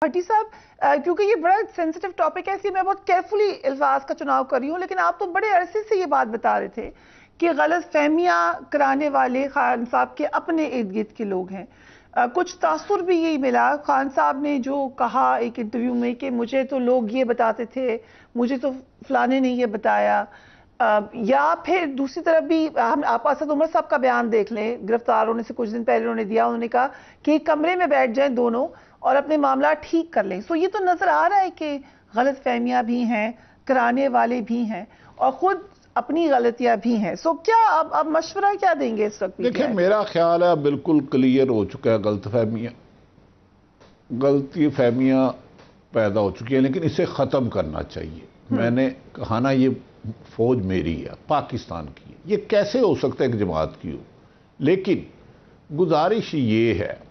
भट्टी साहब, क्योंकि ये बड़ा सेंसिटिव टॉपिक है इसलिए मैं बहुत केयरफुली अल्फाज का चुनाव कर रही हूँ, लेकिन आप तो बड़े अरसे से ये बात बता रहे थे कि गलत फहमियाँ कराने वाले खान साहब के अपने इर्द गिर्द के लोग हैं। कुछ तासुर भी यही मिला खान साहब ने जो कहा एक इंटरव्यू में कि मुझे तो लोग ये बताते थे, मुझे तो फलाने ने ये बताया। या फिर दूसरी तरफ भी हम आप असद उमर साहब का बयान देख लें, गिरफ्तार होने से कुछ दिन पहले उन्होंने दिया, उन्होंने कहा कि कमरे में बैठ जाएं दोनों और अपने मामला ठीक कर लें। सो ये तो नजर आ रहा है कि गलत फहमियां भी हैं, कराने वाले भी हैं और खुद अपनी गलतियां भी हैं। सो क्या अब मशवरा क्या देंगे इस वक्त? देखिए, मेरा ख्याल है बिल्कुल क्लियर हो चुका है, गलती फहमियां पैदा हो चुकी है, लेकिन इसे ख़त्म करना चाहिए। मैंने कहा ना, ये फौज मेरी है, पाकिस्तान की है, ये कैसे हो सकता है कि जमात की हो। लेकिन गुजारिश ये है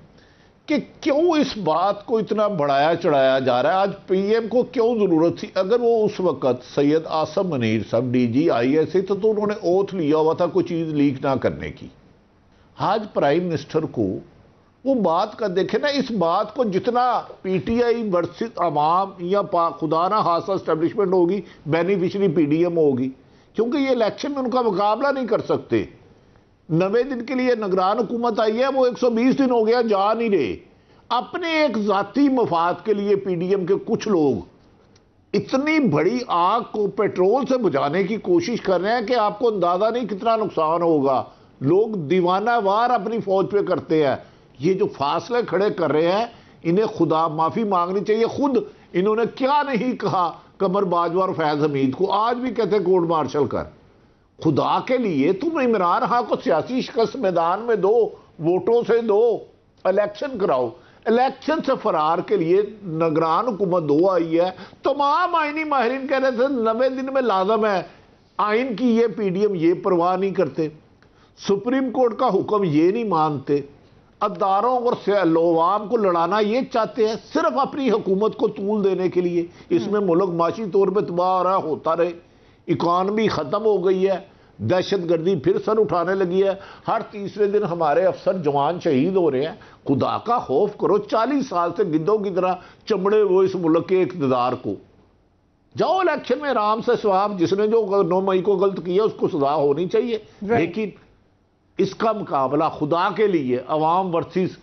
कि क्यों इस बात को इतना बढ़ाया चढ़ाया जा रहा है। आज पीएम को क्यों जरूरत थी? अगर वो उस वक्त सैयद आसम मनीर साहब डीजी आईएसआई तो उन्होंने ओथ लिया हुआ था कोई चीज लीक ना करने की। आज प्राइम मिनिस्टर को वो बात का देखे ना, इस बात को जितना पीटीआई वर्सेस अवाम या खुदा ना खासा एस्टेब्लिशमेंट होगी, बेनिफिशरी पीडीएम होगी, क्योंकि ये इलेक्शन में उनका मुकाबला नहीं कर सकते। 90 दिन के लिए निगरान हुकूमत आई है, वो 120 दिन हो गया जा नहीं रहे। अपने एक जाती मफाद के लिए पीडीएम के कुछ लोग इतनी बड़ी आग को पेट्रोल से बुझाने की कोशिश कर रहे हैं कि आपको अंदाजा नहीं कितना नुकसान होगा। लोग दीवाना वार अपनी फौज पे करते हैं। ये जो फासले खड़े कर रहे हैं, इन्हें खुदा माफी मांगनी चाहिए। खुद इन्होंने क्या नहीं कहा कमर बाजवा और फैज हमीद को, आज भी कहते हैं कोर्ट मार्शल कर। खुदा के लिए तुम इमरान खान को सियासी शिकस्त मैदान में दो, वोटों से दो, इलेक्शन कराओ। इलेक्शन से फरार के लिए निगरान हुकूमत 2 आई है। तमाम आईनी माहिरीन कह रहे थे 90 दिन में लाजम है। आइन की ये पीडीएम ये परवाह नहीं करते, सुप्रीम कोर्ट का हुक्म ये नहीं मानते, अदारों और लोवाम को लड़ाना ये चाहते हैं सिर्फ अपनी हुकूमत को तूल देने के लिए। इसमें मुल्क माशी तौर पर तबाह हो रहा होता रहे, इकॉनमी खत्म हो गई है, दहशतगर्दी फिर सर उठाने लगी है, हर तीसरे दिन हमारे अफसर जवान शहीद हो रहे हैं। खुदा का खौफ करो। 40 साल से गिद्धों की तरह चमड़े वो इस मुल्क के इक़्तिदार को। जाओ इलेक्शन में आराम से स्वाब, जिसने जो 9 मई को गलत किया उसको सजा होनी चाहिए। लेकिन इसका मुकाबला खुदा के लिए अवाम वर्सेस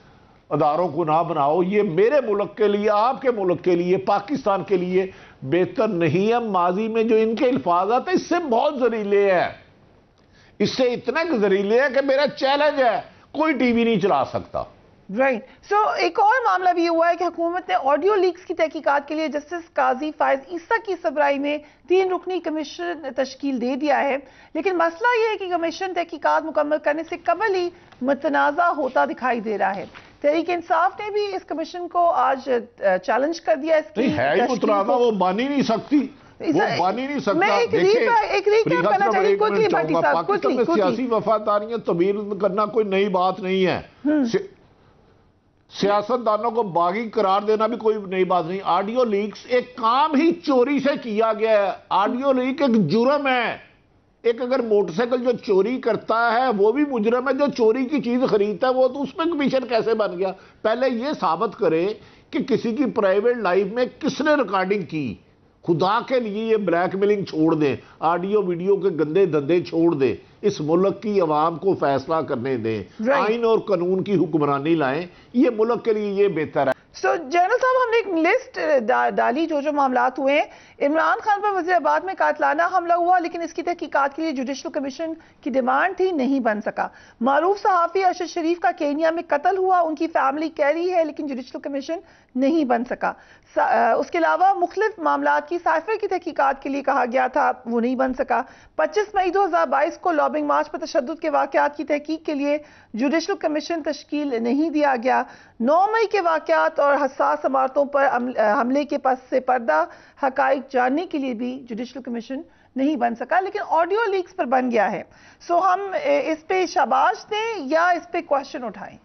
अदारों को ना बनाओ। ये मेरे मुल्क के लिए, आपके मुल्क के लिए, पाकिस्तान के लिए बेहतर नहीं है। माजी में जो इनके अल्फाज आते इससे बहुत जहरीले हैं, इससे इतने जहरीले हैं कि मेरा चैलेंज है कोई टीवी नहीं चला सकता। राइट। सो एक और मामला भी हुआ है कि हुकूमत ने ऑडियो लीक्स की तहकीकात के लिए जस्टिस काजी फायज ईसा की सरबराही में 3 रुकनी कमीशन तश्कील दे दिया है, लेकिन मसला यह है कि कमीशन तहकीकात मुकम्मल करने से कबल ही मुतनाज़ा होता दिखाई दे रहा है। तहरीक इंसाफ ने भी इस कमीशन को आज चैलेंज कर दिया। इसकी है मुतनाज़ा, वो मान ही नहीं सकती, वो मान ही नहीं सकता। मैं एक रीकैप करना चाहिए क्विकली भट्टी साहब। पाकिस्तान में सियासी वफादारियां तब्दील करना कोई नई बात नहीं है। सियासतदानों को बागी करार देना भी कोई नई बात नहीं। ऑडियो लीक्स एक काम ही चोरी से किया गया है। ऑडियो लीक एक जुर्म है। एक अगर मोटरसाइकिल जो चोरी करता है वो भी मुजरम है, जो चोरी की चीज खरीदता है वो तो उसमें कमीशन कैसे बन गया? पहले ये साबित करे कि किसी की प्राइवेट लाइफ में किसने रिकॉर्डिंग की। खुदा के लिए ये ब्लैकमेलिंग छोड़ दें, ऑडियो वीडियो के गंदे धंधे छोड़ दें, इस मुल्क की आवाम को फैसला करने दें, आइन और कानून की हुक्मरानी लाएं। ये मुल्क के लिए ये बेहतर है। सो जनरल साहब, हमने एक लिस्ट डाली जो मामलात हुए हैं। इमरान खान पर वज़ीराबाद में कातलाना हमला हुआ, लेकिन इसकी तहकीकात के लिए जुडिशल कमीशन की डिमांड थी, नहीं बन सका। मारूफ सहाफ़ी अरशद शरीफ का केनिया में कत्ल हुआ, उनकी फैमिली कह रही है, लेकिन जुडिशल कमीशन नहीं बन सका। उसके अलावा मुख्तलिफ मामलात की साइफर की तहकीकात के लिए कहा गया था, वो नहीं बन सका। 25 मई 2022 को लॉबिंग मार्च पर तशद्दुद के वाक़यात की तहकीक के लिए जुडिशल कमीशन तश्कील नहीं दिया गया। 9 मई के वाक़यात और हसास इमारतों पर हमले के पस से पर्दा हकाइक जानने के लिए भी जुडिशल कमीशन नहीं बन सका, लेकिन ऑडियो लीक्स पर बन गया है। सो हम इस पे शाबाश दें या इस पे क्वेश्चन उठाएं?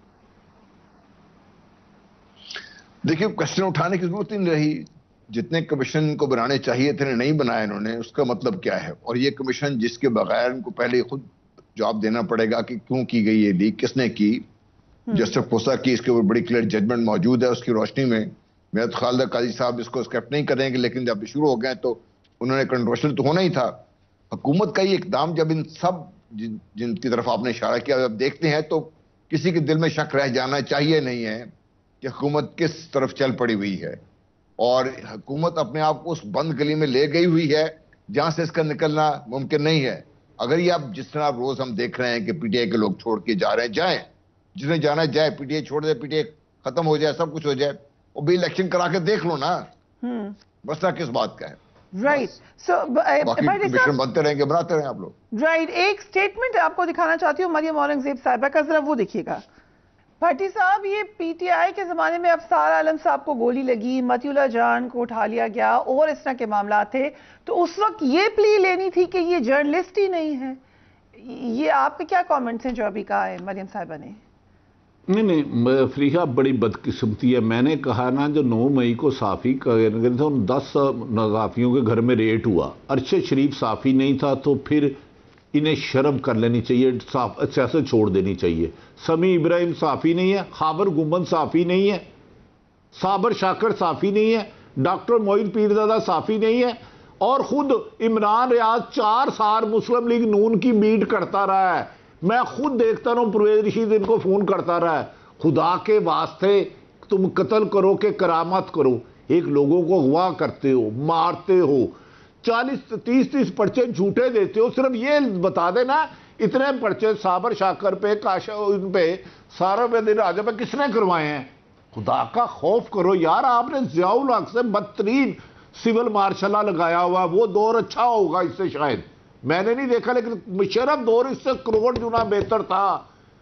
देखिए, क्वेश्चन उठाने की जरूरत नहीं रही। जितने कमीशन को बनाने चाहिए थे नहीं बनाए इन्होंने, उसका मतलब क्या है? और ये कमीशन जिसके बगैर इनको पहले खुद जवाब देना पड़ेगा कि क्यों की गई ये लीक, किसने की। जस्टिस पोसा की इसके ऊपर बड़ी क्लियर जजमेंट मौजूद है। उसकी रोशनी में میرا تو خیال ہے قاضی صاحب اس کو اسکیپ نہیں کریں گے، لیکن جب شروع ہو گئے تو انہوں نے کنٹروورشل تو ہونا ہی تھا. حکومت کا یہ اقدام جب ان سب جن کی طرف آپ نے اشارہ کیا جب دیکھتے ہیں تو کسی کے دل میں شک رہ جانا چاہیے نہیں ہے کہ حکومت کس طرف چل پڑی ہوئی ہے، اور حکومت اپنے آپ کو اس بند گلی میں لے گئی ہوئی ہے جہاں سے اس کا نکلنا ممکن نہیں ہے. اگر یہ اب جس طرح روز ہم دیکھ رہے ہیں کہ پی ٹی آئی کے لوگ چھوڑ کے جا رہے ہیں، جائیں، جس نے جانا جائے، پی ٹی آئی چھوڑ دے، پی ٹی آئی ختم ہو جائے، سب کچھ ہو جائے، وہ بھی الیکشن کرا کے دیکھ لو نا، مسئلہ کس بات کا ہے. رائٹ. سو باقی کمیشن بنتے رہیں گے، بناتے رہیں آپ لوگ. رائٹ. ایک سٹیٹمنٹ آپ کو دکھانا چاہتی ہوں مریم اورنگزیب صاحبہ کا، ذرا وہ دیکھیے گا. بھٹی صاحب، یہ پی ٹی آئی کے زمانے میں ابصار عالم صاحب کو گولی لگی، متی اللہ جان کو اٹھا لیا گیا اور اس طرح کے معاملات تھے، تو اس وقت یہ پلی لینی تھی کہ یہ جرنلسٹ ہی نہیں ہے. یہ آپ کے کیا کامنٹس ہیں جو ابھی کہا ہے مریم صاحبہ نے؟ نہیں فریحہ، بڑی بدقسمتی ہے. میں نے کہا نا، جو 9 مئی کو صحافی گئے تھے ان 10 صحافیوں کے گھر میں ریٹ ہوا، ارشد شریف صحافی نہیں تھا، تو پھر انہیں شرم کر لینی چاہیے، سیاست چھوڑ دینی چاہیے. سمیع ابراہیم صحافی نہیں ہے، خاور گنبد صحافی نہیں ہے، صابر شاکر صحافی نہیں ہے، ڈاکٹر معین پیرزادہ صحافی نہیں ہے، اور خود عمران ریاض 4 سال مسلم لیگ نون کی میٹ کرتا رہا ہے. میں خود دیکھتا رہا ہوں، پرویز رشید ان کو فون کرتا رہا ہے. خدا کے واسطے تم قتل کرو کہ کرامت کرو. ایک لوگوں کو اغوا کرتے ہو، مارتے ہو، 40-30 پرچے جھوٹے دیتے ہو. صرف یہ بتا دینا اتنے پرچے صابر شاکر پہ، ان پہ، سارا الدین راجہ پہ کس نے کروائے ہیں؟ خدا کا خوف کرو یار. آپ نے ضیاء الحق سے بدترین سول مارشلہ لگایا ہوا، وہ دور اچھا ہوگا اس سے شاید، میں نے نہیں دیکھا، لیکن مشرف دور اس سے کروڑ گنا بہتر تھا.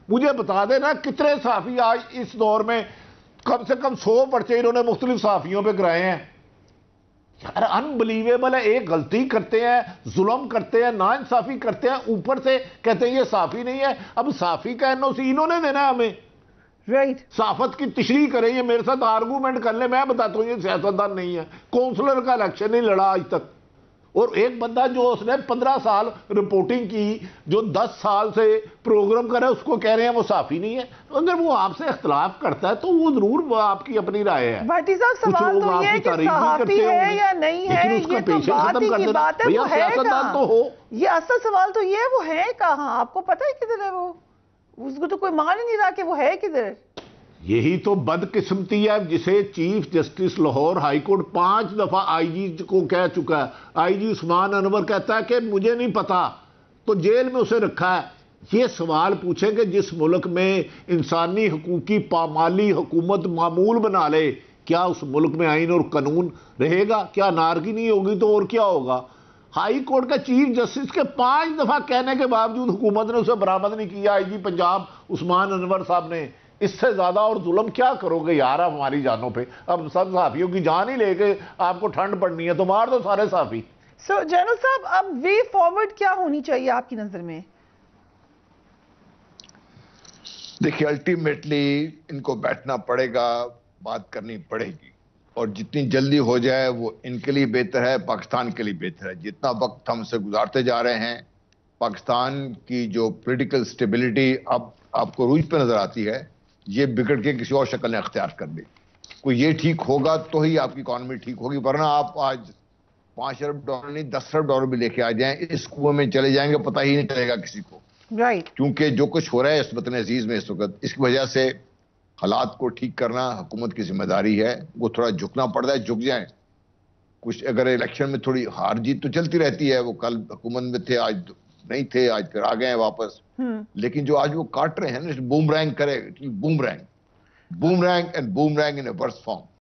مجھے بتا دینا کتنے صحافی آج اس دور میں کم سے کم 100 پرچے انہوں نے مختلف صحافیوں پہ کرائے ہیں. یار انبلیویبل ہے. ایک غلطی کرتے ہیں، ظلم کرتے ہیں، ناانصافی کرتے ہیں، اوپر سے کہتے ہیں یہ صحافی نہیں ہے. اب صحافی کا NOC انہوں نے دینا ہے ہمیں. رائٹ. صحافت کی تشریح کریں، یہ میرے ساتھ آرگومنٹ کر لیں، میں بتاتا ہوں یہ سیاستدان نہیں ہے. کونسلر کا الیکشن نہیں لڑا آج تک. اور ایک بندہ جو اس نے 15 سال رپورٹنگ کی، جو 10 سال سے پروگرام کر رہا ہے، اس کو کہہ رہے ہیں وہ صحافی نہیں ہے. اگر وہ آپ سے اختلاف کرتا ہے تو وہ ضرور آپ کی اپنی رائے ہے. بھٹی صاحب، سوال تو یہ ہے کہ صحافی ہے یا نہیں ہے، یہ تو بات ہی کی بات ہے. وہ ہے کہاں؟ یہ اصل سوال تو یہ ہے وہ ہے کہاں؟ آپ کو پتہ ہے کدھر ہے وہ؟ اس کو تو کوئی مان ہی نہیں رہا کہ وہ ہے کدھر. یہی تو بدقسمتی ہے جسے chief justice Lahore high court 5 دفعہ آئی جی کو کہہ چکا ہے. آئی جی عثمان انور کہتا ہے کہ مجھے نہیں پتا، تو جیل میں اسے رکھا ہے. یہ سوال پوچھیں کہ جس ملک میں انسانی حقوق کی پامالی حکومت معمول بنا لے، کیا اس ملک میں آئین اور قانون رہے گا؟ کیا نارگی نہیں ہوگی تو اور کیا ہوگا؟ ہائی کورٹ کا چیف جسٹس کے 5 دفعہ کہنے کے باوجود حکومت نے اسے برآمد نہیں کیا. آئی جی پنجاب عثمان انور صاحب نے. اس سے زیادہ اور ظلم کیا کرو گے یار آپ ہماری جانوں پہ؟ اب سب صحافیوں کی جان ہی لے کے آپ کو ٹھنڈ پڑنی ہے تو مار دو سارے صحافی. سو جنرل صاحب، اب وے فارورڈ کیا ہونی چاہیے آپ کی نظر میں؟ دیکھیے الٹیمیٹلی ان کو بیٹھنا پڑے گا، بات کرنی پڑے گی، اور جتنی جلدی ہو جائے وہ ان کے لیے بہتر ہے، پاکستان کے لیے بہتر ہے. جتنا وقت ہم سے گزارتے جا رہے ہیں، پاکستان کی جو پولیٹیکل سٹیبلٹی اب آپ کو روج پہ نظر آتی ہے، یہ بگڑ کے کسی اور شکل نے اختیار کر لی. کوئی یہ ٹھیک ہوگا تو ہی آپ کی اکانومی ٹھیک ہوگی، ورنہ آپ آج $5 ارب نہیں $10 ارب بھی لے کے آ جائیں، اس کنویں میں چلے جائیں گے، پتہ ہی نہیں چلے گا کسی کو. رائٹ. کیونکہ جو کچھ ہو رہا ہے اس وطن عزیز میں اس وقت، اس کی وجہ سے حالات کو ٹھیک کرنا حکومت کی ذمہ داری ہے. وہ تھوڑا جھکنا پڑتا ہے، جھک جائیں. کچھ اگر الیکشن میں تھوڑی ہار جیت تو چلتی رہتی ہے، وہ کل حکومت میں تھے، آج نہیں تھے، آج پھر آ گئے ہیں واپس. لیکن جو آج وہ کاٹ رہے ہیں نا، بوم رینگ کرے، boomerang and boomerang in a verse form.